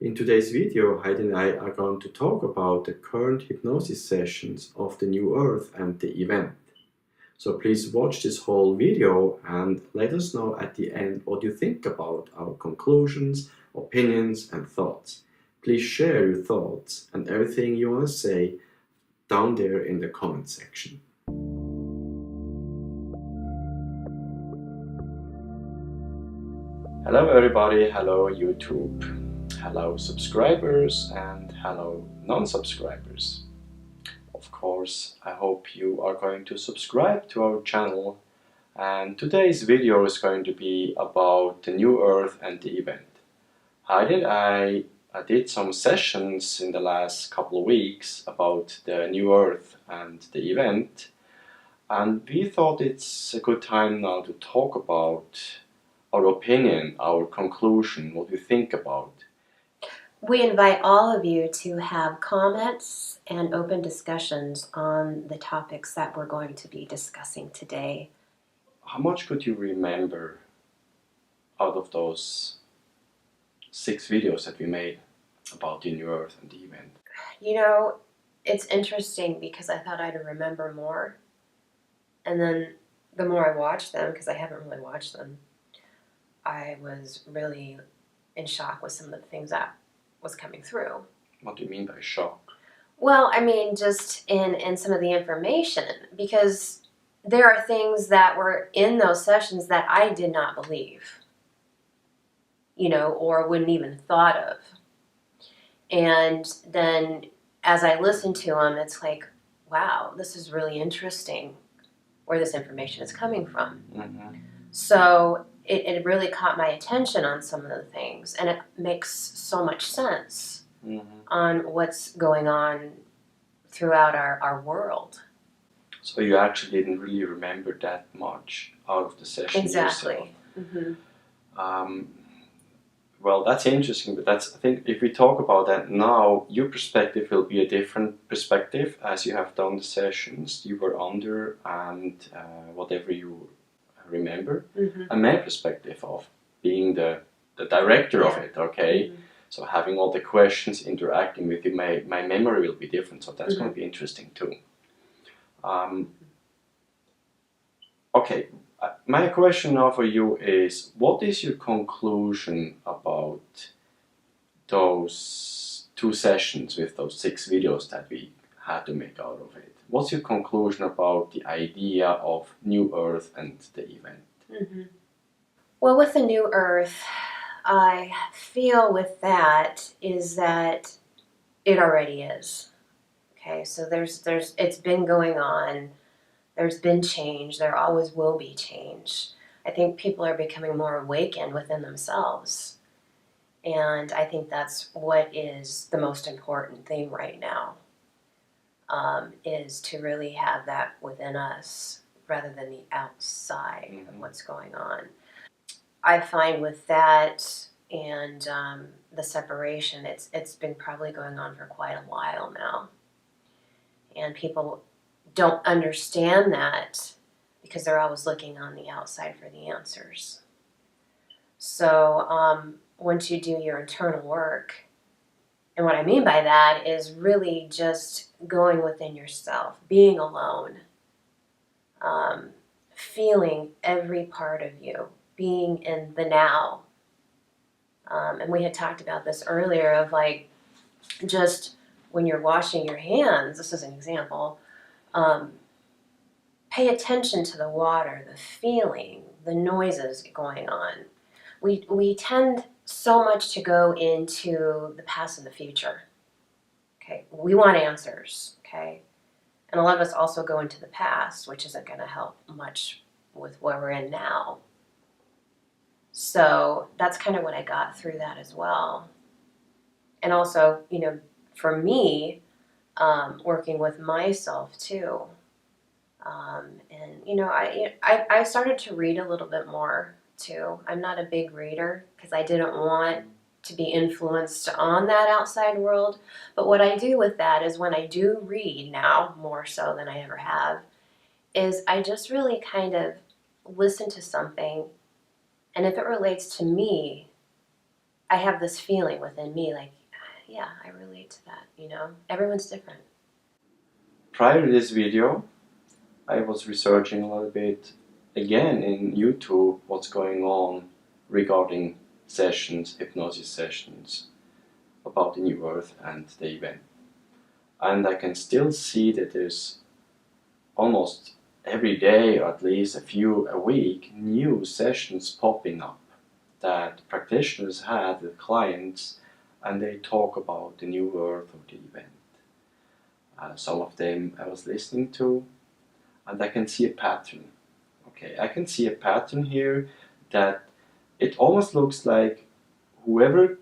In today's video, Heidi and I are going to talk about the current hypnosis sessions of the New Earth and the event. So please watch this whole video and let us know at the end what you think about our conclusions, opinions and thoughts. Please share your thoughts and everything you want to say down there in the comment section. Hello everybody, hello YouTube, hello subscribers and hello non-subscribers. Of course, I hope you are going to subscribe to our channel, and today's video is going to be about the New Earth and the event. Heidi and I did some sessions in the last couple of weeks about the New Earth and the event, and we thought it's a good time now to talk about our opinion, our conclusion, what we think about. We invite all of you to have comments and open discussions on the topics that we're going to be discussing today. How much could you remember out of those 6 videos that we made about the New Earth and the event? You know, it's interesting because I thought I'd remember more, and then the more I watched them, because I haven't really watched them, I was really in shock with some of the things that was coming through. What do you mean by shock? Well, I mean just in some of the information, because there are things that were in those sessions that I did not believe, you know, or wouldn't even thought of. And then as I listened to them, it's like, wow, this is really interesting where this information is coming from. Mm-hmm. So it really caught my attention on some of the things, and it makes so much sense on what's going on throughout our world. So you actually didn't really remember that much out of the session. Exactly. Well, that's interesting, but I think if we talk about that now, your perspective will be a different perspective as you have done the sessions you were under and whatever you remember, and my perspective of being the director of it, okay? So having all the questions interacting with you, my memory will be different, so that's going to be interesting too. Okay, my question now for you is, what is your conclusion about those 2 sessions with those 6 videos that we had to make out of it? What's your conclusion about the idea of New Earth and the event? Well, with the New Earth, I feel with that is that it already is. Okay, so it's been going on. There's been change. There always will be change. I think people are becoming more awakened within themselves. And I think that's what is the most important thing right now, is to really have that within us rather than the outside of what's going on. I find with that and the separation, it's been probably going on for quite a while now. And people don't understand that because they're always looking on the outside for the answers. So once you do your internal work, and what I mean by that is really just going within yourself, being alone, feeling every part of you, being in the now. And we had talked about this earlier of like, just when you're washing your hands, this is an example, pay attention to the water, the feeling, the noises going on. We tend so much to go into the past and the future. Okay, we want answers, okay? And a lot of us also go into the past, which isn't going to help much with where we're in now. So that's kind of what I got through that as well. And also, you know, for me, working with myself too. And, you know, I started to read a little bit more too. I'm not a big reader because I didn't want to be influenced on that outside world. But what I do with that is when I do read now, more so than I ever have, is I just really kind of listen to something, and if it relates to me, I have this feeling within me like, yeah, I relate to that, you know? Everyone's different. Prior to this video, I was researching a little bit again in YouTube what's going on regarding sessions, hypnosis sessions, about the new earth and the event. And I can still see that there's almost every day, or at least a few a week, new sessions popping up that practitioners had with clients, and they talk about the new earth or the event. Some of them I was listening to, and I can see a pattern. Okay, I can see a pattern here that it almost looks like whoever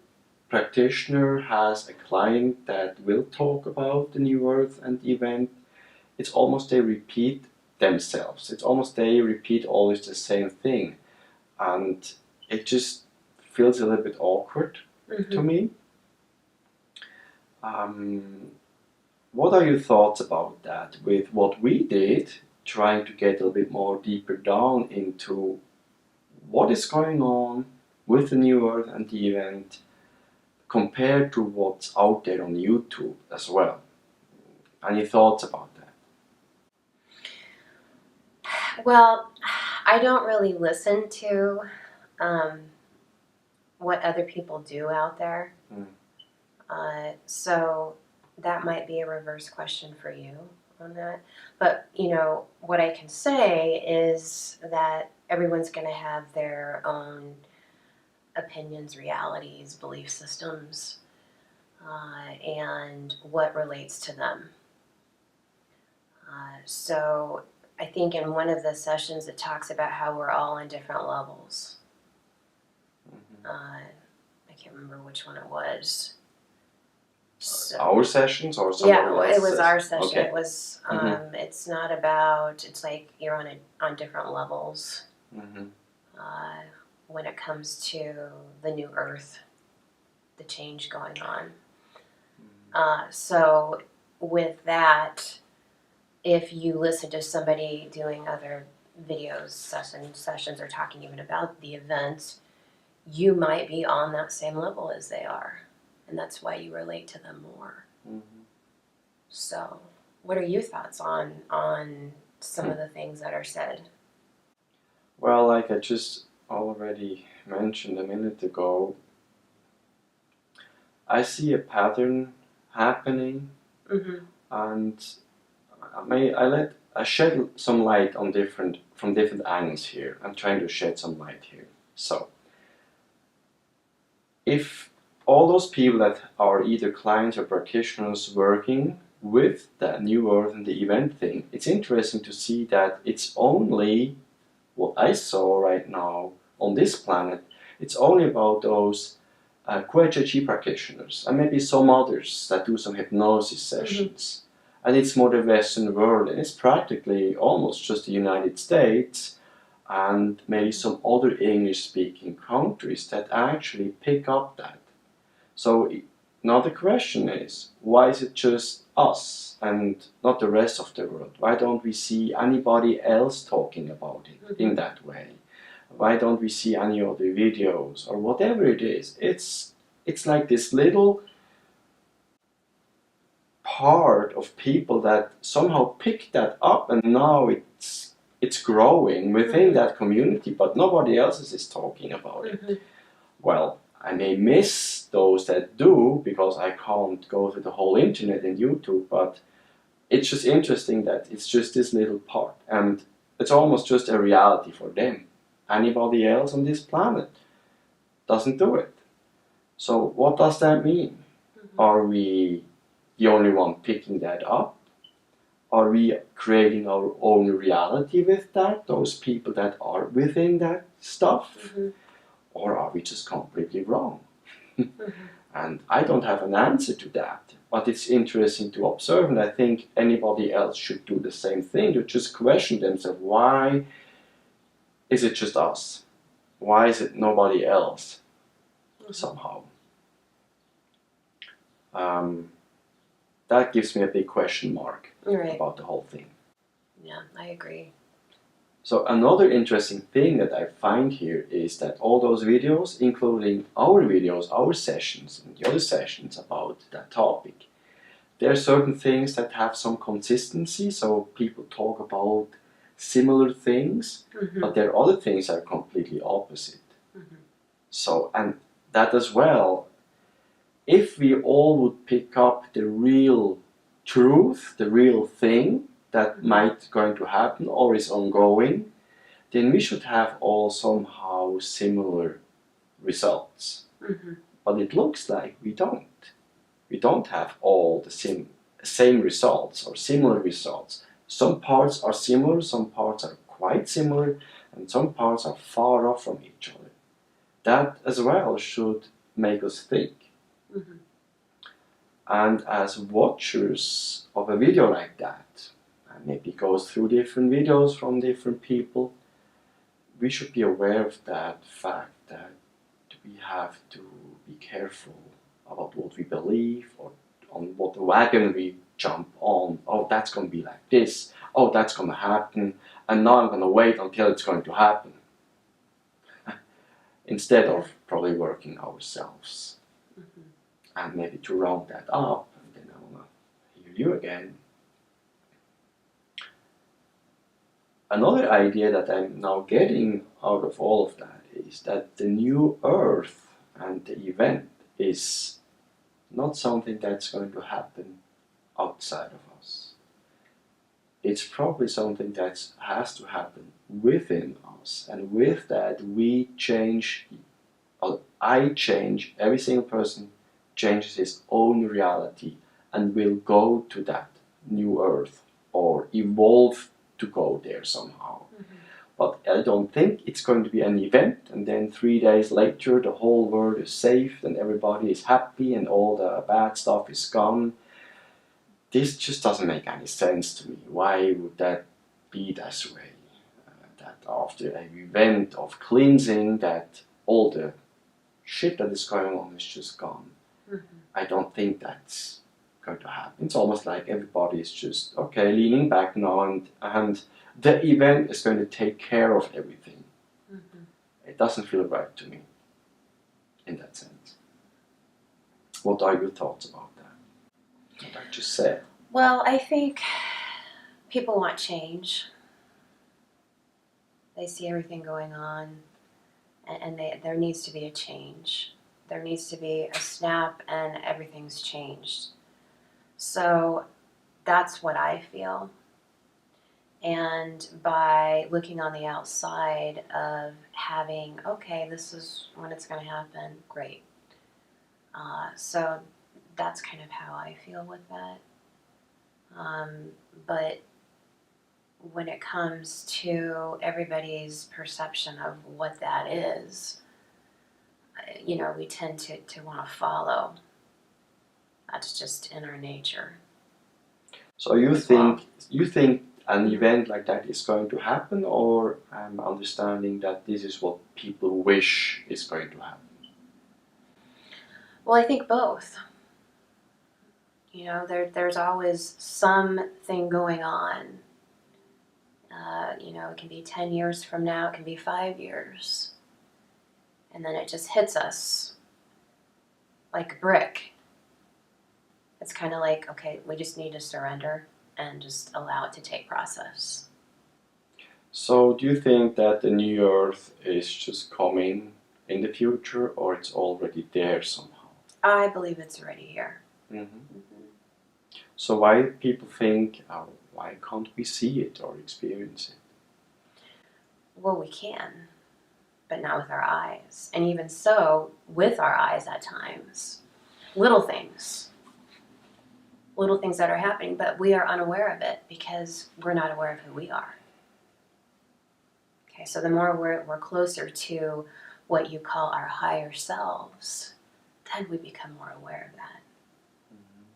practitioner has a client that will talk about the new earth and the event, it's almost they repeat themselves. It's almost they repeat always the same thing. And it just feels a little bit awkward to me. What are your thoughts about that with what we did, trying to get a little bit more deeper down into what is going on with the new earth and the event compared to what's out there on YouTube as well? Any thoughts about that? Well, I don't really listen to what other people do out there. So that might be a reverse question for you on that. But, you know, what I can say is that everyone's going to have their own opinions, realities, belief systems, and what relates to them. So I think in one of the sessions it talks about how we're all on different levels. I can't remember which one it was. So, our sessions or somebody else's? It was our session. Okay. It was. It's not about. It's like you're on different levels. When it comes to the new earth, the change going on. So with that, if you listen to somebody doing other videos, sessions, or talking even about the events, you might be on that same level as they are. And that's why you relate to them more. So, what are your thoughts on some of the things that are said? Well, like I just already mentioned a minute ago, I see a pattern happening, and I shed some light on from different angles here. I'm trying to shed some light here. So, if all those people that are either clients or practitioners working with the new earth and the event thing, it's interesting to see that it's only what I saw right now on this planet, it's only about those QHHT practitioners and maybe some others that do some hypnosis sessions. And it's more the Western world, and it's practically almost just the United States and maybe some other English-speaking countries that actually pick up that. So now the question is, why is it just us and not the rest of the world? Why don't we see anybody else talking about it in that way? Why don't we see any other videos or whatever it is? It's like this little part of people that somehow pick that up, and now it's growing within that community, but nobody else is talking about it. Well, I may miss those that do because I can't go to the whole internet and YouTube, but it's just interesting that it's just this little part, and it's almost just a reality for them. Anybody else on this planet doesn't do it. So what does that mean? Are we the only one picking that up? Are we creating our own reality with that, those people that are within that stuff? Or are we just completely wrong? And I don't have an answer to that, but it's interesting to observe, and I think anybody else should do the same thing, to just question themselves, why is it just us? Why is it nobody else somehow? That gives me a big question mark about the whole thing. Yeah, I agree. So another interesting thing that I find here is that all those videos, including our videos, our sessions, and the other sessions about that topic, there are certain things that have some consistency, so people talk about similar things, but there are other things that are completely opposite. So, and that as well, if we all would pick up the real truth, the real thing that might going to happen or is ongoing, then we should have all somehow similar results. But it looks like we don't. We don't have all the same results or similar results. Some parts are similar, some parts are quite similar, and some parts are far off from each other. That as well should make us think. And as watchers of a video like that, and maybe goes through different videos from different people, we should be aware of that fact that we have to be careful about what we believe or on what wagon we jump on. Oh, that's going to be like this. Oh, that's going to happen. And now I'm going to wait until it's going to happen. Instead of probably working ourselves. And maybe to round that up, and then I want to hear you again. Another idea that I'm now getting out of all of that is that the new earth and the event is not something that's going to happen outside of us. It's probably something that has to happen within us, and with that we change, or I change, every single person changes his own reality and will go to that new earth or evolve to go there somehow. But I don't think it's going to be an event and then 3 days later the whole world is safe and everybody is happy and all the bad stuff is gone. This just doesn't make any sense to me. Why would that be this way? That after an event of cleansing that all the shit that is going on is just gone. I don't think that's going to happen. It's almost like everybody is just, okay, leaning back now and the event is going to take care of everything. It doesn't feel right to me in that sense. What are your thoughts about that? What I just said. Well, I think people want change. They see everything going on and there needs to be a change. There needs to be a snap and everything's changed. So that's what I feel. And by looking on the outside of having, okay, this is when it's going to happen, great. So that's kind of how I feel with that. But when it comes to everybody's perception of what that is, you know, we tend to want to follow. That's just in our nature. So you think an event like that is going to happen, or I'm understanding that this is what people wish is going to happen? Well, I think both. You know, there's always something going on. You know, it can be 10 years from now, it can be 5 years. And then it just hits us like a brick. It's kind of like, okay, we just need to surrender and just allow it to take process. So do you think that the new earth is just coming in the future, or it's already there somehow? I believe it's already here. So why people think, oh, why can't we see it or experience it? Well, we can, but not with our eyes. And even so, with our eyes at times. Little things that are happening, but we are unaware of it because we're not aware of who we are. Okay, so the more we're closer to what you call our higher selves, then we become more aware of that.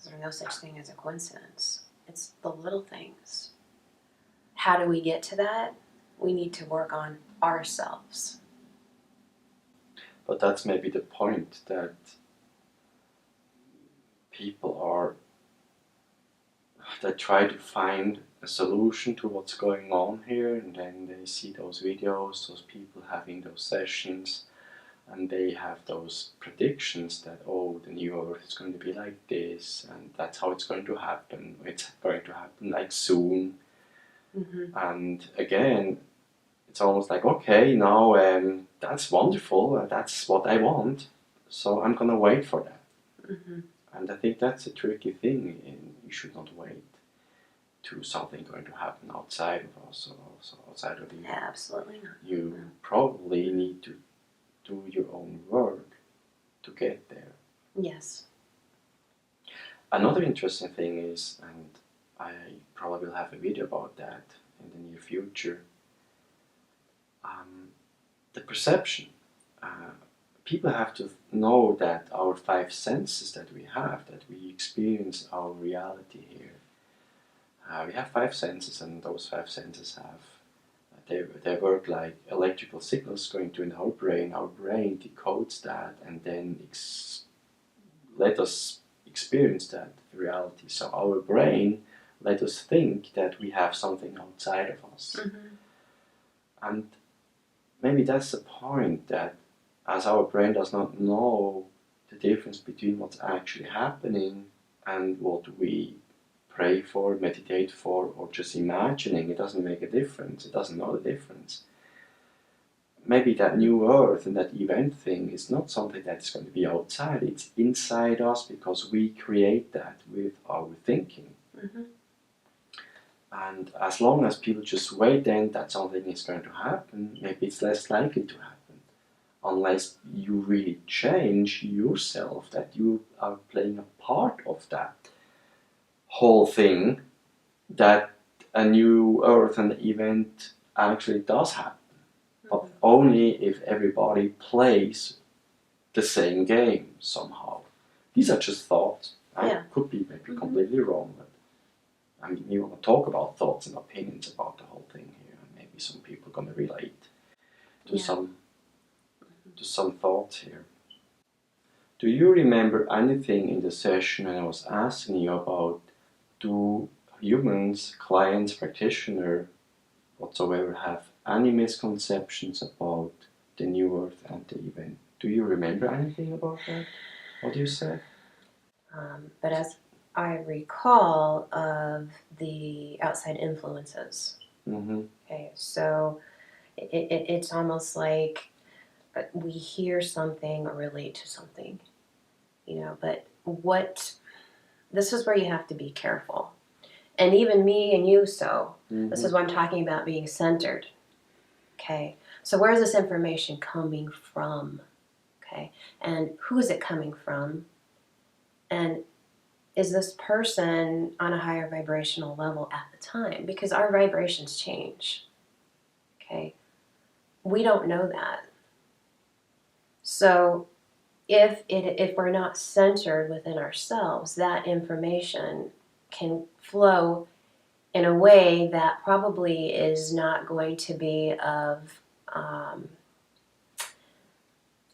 There's no such thing as a coincidence. It's the little things. How do we get to that? We need to work on ourselves. But that's maybe the point, that people that try to find a solution to what's going on here, and then they see those videos, those people having those sessions, and they have those predictions that, oh, the new earth is going to be like this, and that's how it's going to happen. It's going to happen like soon. And again, it's almost like, okay, now that's wonderful, that's what I want, so I'm going to wait for that. And I think that's a tricky thing, and you should not wait to something going to happen outside of us or also outside of you. Absolutely not. You probably need to do your own work to get there. Yes. Another interesting thing is, and I probably will have a video about that in the near future, the perception. People have to know that our 5 senses that we have, that we experience our reality here. We have 5 senses, and those 5 senses have they work like electrical signals going to in our brain. Our brain decodes that and then let us experience that reality. So our brain let us think that we have something outside of us. And maybe that's the point, that as our brain does not know the difference between what's actually happening and what we pray for, meditate for, or just imagining, it doesn't make a difference. It doesn't know the difference. Maybe that new earth and that event thing is not something that's going to be outside. It's inside us because we create that with our thinking. And as long as people just wait then that something is going to happen, maybe it's less likely to happen. Unless you really change yourself, that you are playing a part of that whole thing, that a new earth and event actually does happen. But only if everybody plays the same game somehow. These are just thoughts. I could be maybe completely wrong, but I mean, we want to talk about thoughts and opinions about the whole thing here, and maybe some people are going to relate to some thoughts here. Do you remember anything in the session when I was asking you about, do humans, clients, practitioner, whatsoever, have any misconceptions about the new earth and the event? Do you remember anything about that? What you said? But as I recall of the outside influences. Okay, so it's almost like we hear something or relate to something, but this is where you have to be careful. And even me and you, this is what I'm talking about, being centered. Okay, so where is this information coming from? Okay, and who is it coming from? And is this person on a higher vibrational level at the time? Because our vibrations change. Okay, we don't know that. So if we're not centered within ourselves, that information can flow in a way that probably is not going to be of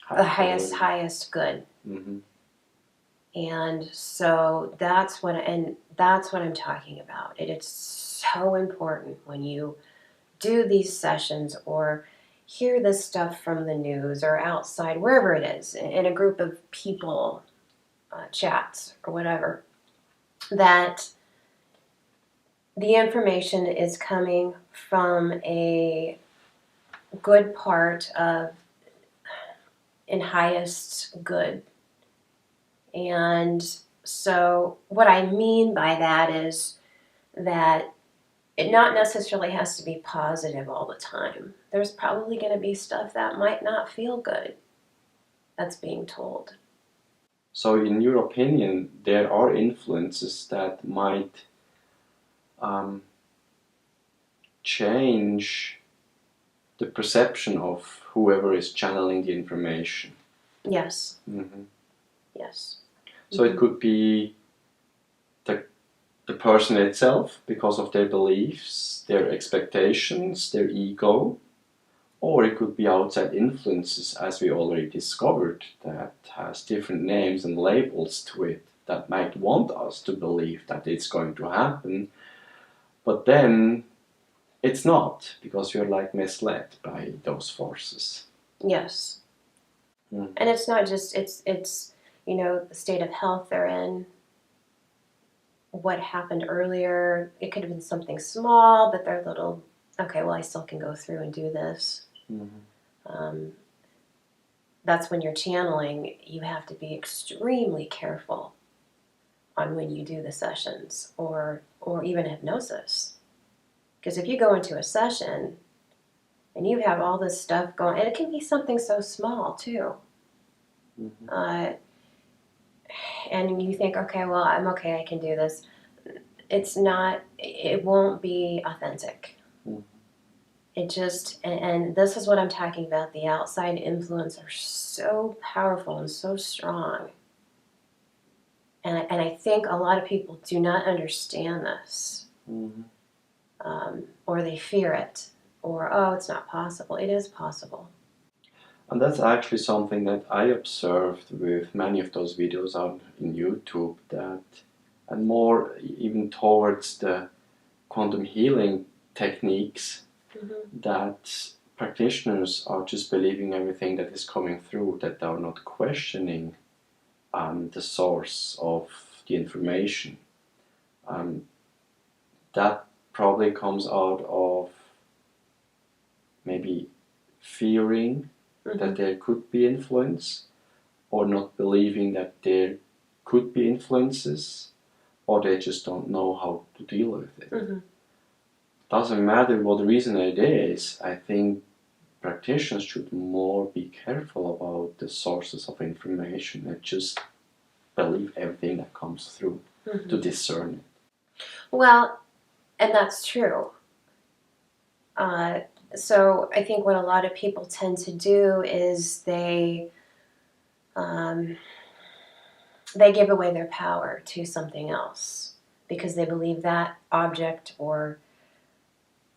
the highest good. And so that's what I'm talking about. It's so important when you do these sessions or hear this stuff from the news or outside, wherever it is, in a group of people, chats or whatever, that the information is coming from a good part of in highest good. And so what I mean by that is that it not necessarily has to be positive all the time. There's probably going to be stuff that might not feel good that's being told. So in your opinion, there are influences that might change the perception of whoever is channeling the information? Yes. Yes. So it could be the person itself because of their beliefs, their expectations, their ego, or it could be outside influences, as we already discovered, that has different names and labels to it, that might want us to believe that it's going to happen, But then it's not, because you're like misled by those forces. Yes. Mm. And it's not just, it's you know, the state of health they're in, what happened earlier. It could have been something small, but they're little, okay, well, I still can go through and do this. That's when you're channeling, you have to be extremely careful on when you do the sessions, or even hypnosis. Because if you go into a session and you have all this stuff going, and it can be something so small too, and you think, okay, well, I'm okay, I can do this. It's not, it won't be authentic. It just, and this is what I'm talking about, the outside influence are so powerful and so strong. And I think a lot of people do not understand this. Or they fear it. Or, oh, it's not possible. It is possible. And that's actually something that I observed with many of those videos on in YouTube, that, and more even towards the quantum healing techniques, that practitioners are just believing everything that is coming through, that they are not questioning the source of the information. That probably comes out of maybe fearing that there could be influence, or not believing that there could be influences, or they just don't know how to deal with it. Doesn't matter what the reason it is. I think practitioners should more be careful about the sources of information and just believe everything that comes through, to discern it. Well, and that's true. So I think what a lot of people tend to do is they give away their power to something else because they believe that object or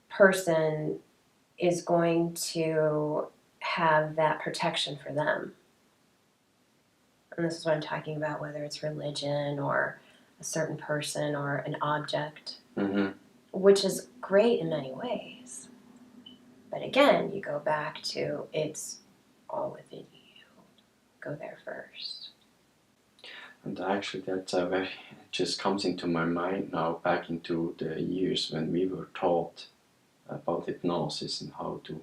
person is going to have that protection for them. And this is what I'm talking about, whether it's religion or a certain person or an object, which is great in many ways. But again, you go back to, it's all within you. Go there first. And actually that's it just comes into my mind now, back into the years when we were taught about hypnosis and how to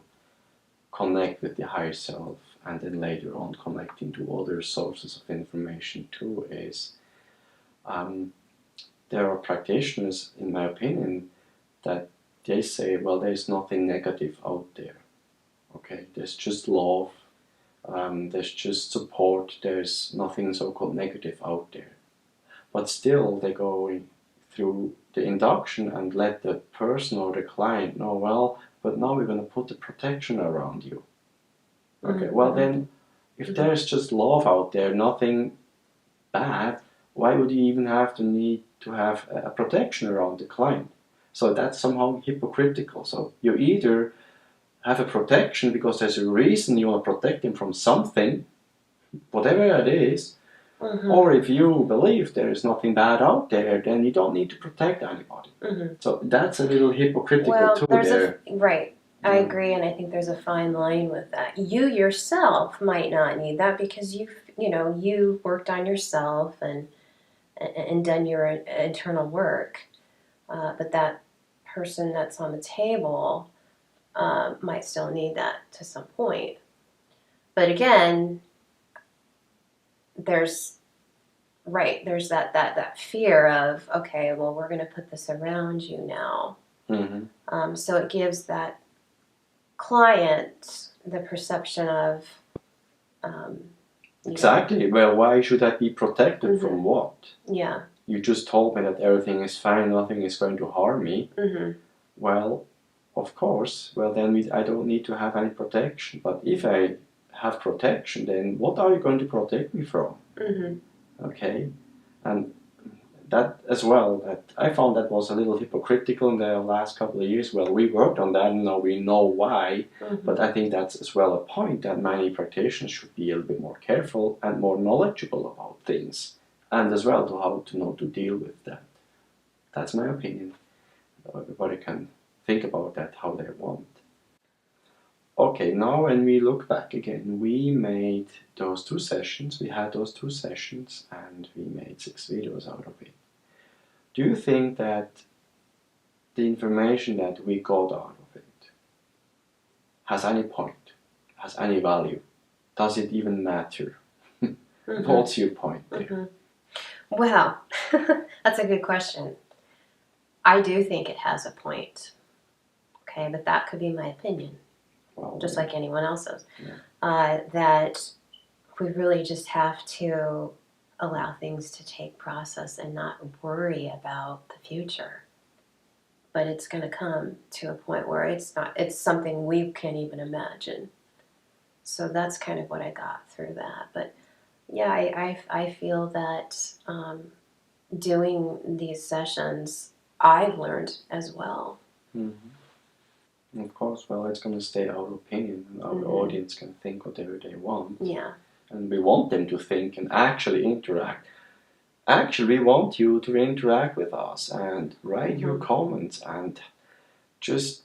connect with the higher self, and then later on connecting to other sources of information too, is there are practitioners, in my opinion, that they say, well, there's nothing negative out there. Okay, there's just love, there's just support, there's nothing so-called negative out there. But still they go through the induction and let the person or the client know, well, but now we're going to put the protection around you. Okay, well then, if there's just love out there, nothing bad, why would you even have the need to have a protection around the client? So that's somehow hypocritical. So you either have a protection because there's a reason you want to protect him from something, whatever it is, or if you believe there is nothing bad out there, then you don't need to protect anybody. So that's a little hypocritical too there. Right. I agree, and I think there's a fine line with that. You yourself might not need that because you worked on yourself and done your internal work, but that person that's on the table might still need that to some point. But again, there's that fear of, okay, well, we're going to put this around you now. So it gives that client the perception of exactly. Well, why should I be protected from what? Yeah. You just told me that everything is fine, nothing is going to harm me. Well, of course. Well, then I don't need to have any protection. But if I have protection, then what are you going to protect me from? Okay, and that as well, that I found that was a little hypocritical in the last couple of years. Well, we worked on that, and now we know why. But I think that's as well a point that many practitioners should be a little bit more careful and more knowledgeable about things, and as well to how to know to deal with that. That's my opinion. Everybody can think about that how they want. Okay, now when we look back again, we made those 2 sessions, we had those 2 sessions, and we made 6 videos out of it. Do you think that the information that we got out of it has any point, has any value? Does it even matter? What's your point there? Well, that's a good question. I do think it has a point. Okay, but that could be my opinion, Well, just like anyone else's. Yeah. That we really just have to allow things to take process and not worry about the future. But it's going to come to a point where it's something we can't even imagine. So that's kind of what I got through that. But yeah, I feel that doing these sessions, I've learned as well. Of course, well, it's going to stay our opinion, and our audience can think whatever they want. Yeah. And we want them to think and actually interact. Actually, we want you to interact with us and write your comments and just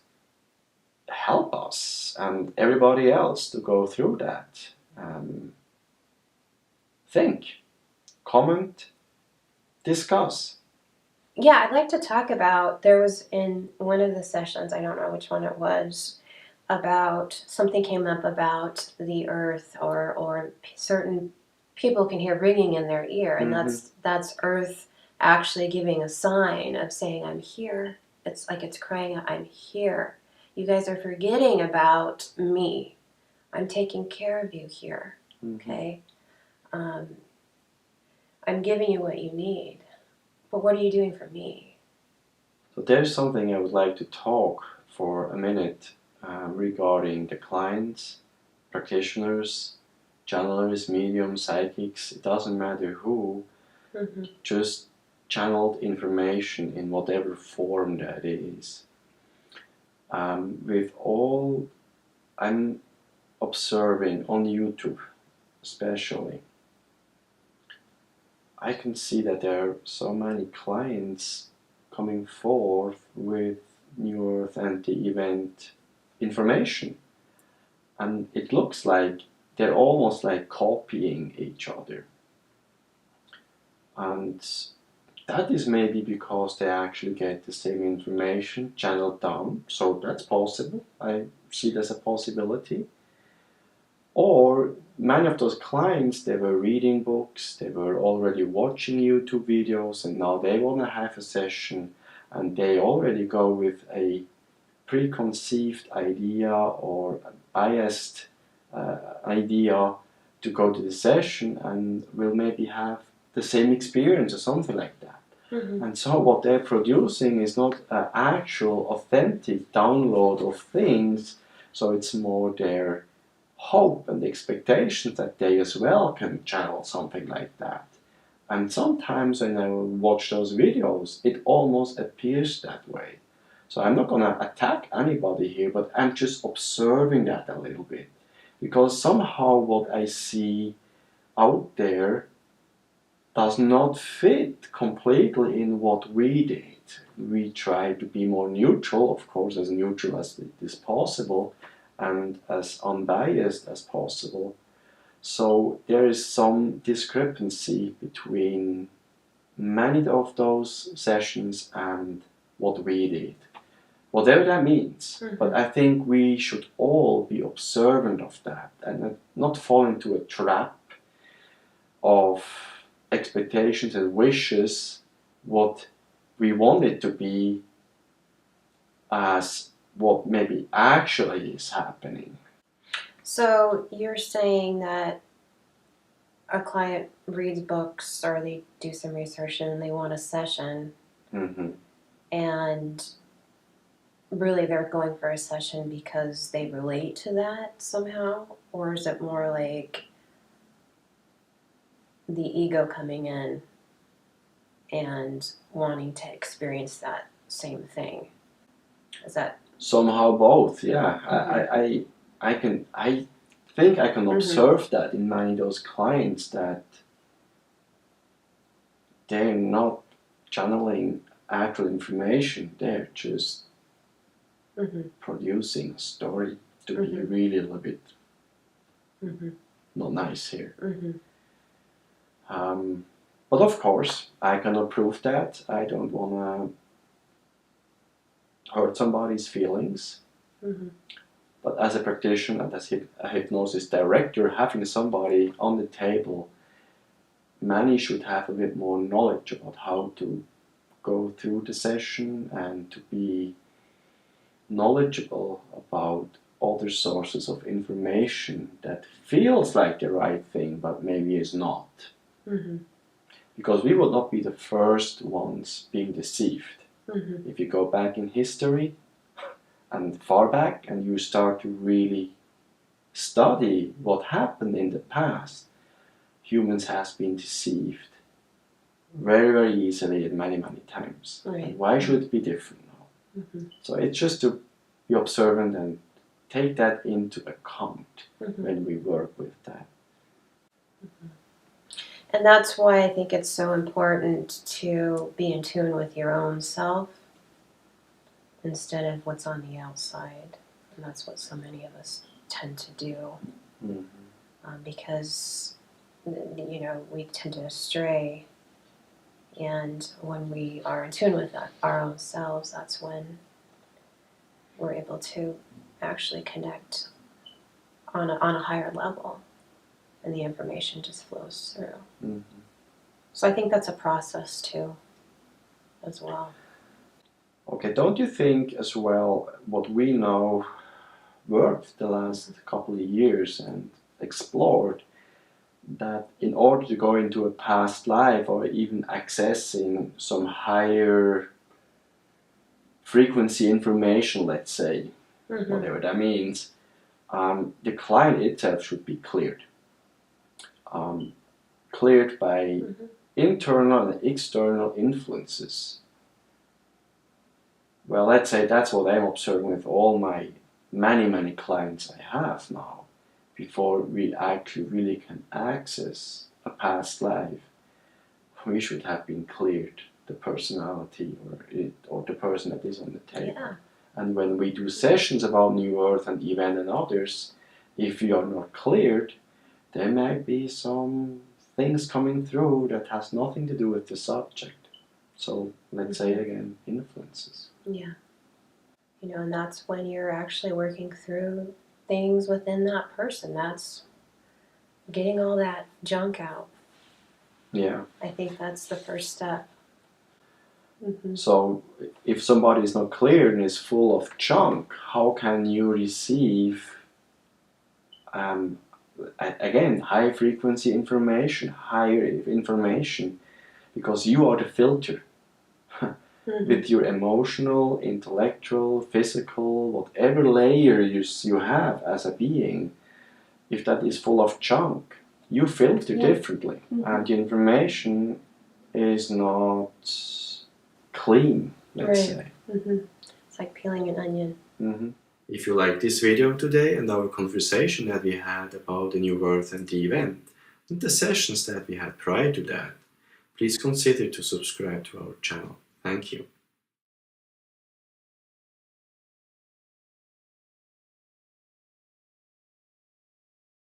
help us and everybody else to go through that. Think, comment, discuss. Yeah, I'd like to talk about, there was in one of the sessions, I don't know which one it was, about something came up about the earth or certain people can hear ringing in their ear, and that's earth actually giving a sign of saying, I'm here. It's like it's crying out, I'm here. You guys are forgetting about me. I'm taking care of you here. Okay? I'm giving you what you need. But what are you doing for me? So there's something I would like to talk for a minute regarding the clients, practitioners, channelers, mediums, psychics, it doesn't matter who, just channeled information in whatever form that is. With all I'm observing on YouTube especially, I can see that there are so many clients coming forth with new authentic event information, and it looks like they're almost like copying each other, and that is maybe because they actually get the same information channeled down, so that's possible. I see it as a possibility. Or many of those clients, they were reading books, they were already watching YouTube videos, and now they want to have a session, and they already go with a preconceived idea or a biased idea to go to the session, and will maybe have the same experience or something like that. And so what they're producing is not an actual authentic download of things, so it's more their hope and expectations that they as well can channel something like that. And sometimes when I watch those videos, it almost appears that way. So I'm not going to attack anybody here, but I'm just observing that a little bit. Because somehow what I see out there does not fit completely in what we did. We try to be more neutral, of course, as neutral as it is possible, and as unbiased as possible. So there is some discrepancy between many of those sessions and what we did. Whatever that means. But I think we should all be observant of that and not fall into a trap of expectations and wishes what we want it to be as what maybe actually is happening. So you're saying that a client reads books or they do some research and they want a session, and really they're going for a session because they relate to that somehow? Or is it more like the ego coming in and wanting to experience that same thing? Is that somehow both? Yeah, I think I can observe that in many of those clients that they're not channeling actual information. They're just Mm-hmm. producing a story to be Mm-hmm. really a little bit Mm-hmm. not nice here. Mm-hmm. But of course, I cannot prove that. I don't want to hurt somebody's feelings. Mm-hmm. But as a practitioner and as a hypnosis director, having somebody on the table, many should have a bit more knowledge about how to go through the session and to be knowledgeable about other sources of information that feels like the right thing but maybe is not. Mm-hmm. Because we would not be the first ones being deceived. Mm-hmm. If you go back in history and far back and you start to really study what happened in the past, humans has been deceived very, very easily and many, many times. Right. And why should it be different now? Mm-hmm. So it's just to be observant and take that into account Mm-hmm. when we work with that. Mm-hmm. And that's why I think it's so important to be in tune with your own self instead of what's on the outside. And that's what so many of us tend to do. Mm-hmm. Because, we tend to stray. And when we are in tune with our own selves, that's when we're able to actually connect on a higher level. And the information just flows through. Mm-hmm. So I think that's a process too, as well. Okay, don't you think as well what we know worked the last couple of years and explored, that in order to go into a past life or even accessing some higher frequency information, let's say, Mm-hmm. whatever that means, the client itself should be cleared. Cleared by Mm-hmm. internal and external influences. Well, let's say that's what I'm observing with all my many clients I have now. Before we actually really can access a past life, we should have been cleared the personality or the person that is on the table. Yeah. And when we do sessions about New Earth and event and others, if you are not cleared, there might be some things coming through that has nothing to do with the subject. So let's say again, influences. Yeah. And that's when you're actually working through things within that person. That's getting all that junk out. Yeah. I think that's the first step. Mm-hmm. So if somebody is not clear and is full of junk, how can you receive, again, high frequency information, higher information, because you are the filter. Mm-hmm. With your emotional, intellectual, physical, whatever layer you have as a being, if that is full of junk, you filter differently. Mm-hmm. And the information is not clean, let's say. Mm-hmm. It's like peeling an onion. Mm-hmm. If you like this video today and our conversation that we had about the new earth and the event, and the sessions that we had prior to that, please consider to subscribe to our channel. Thank you.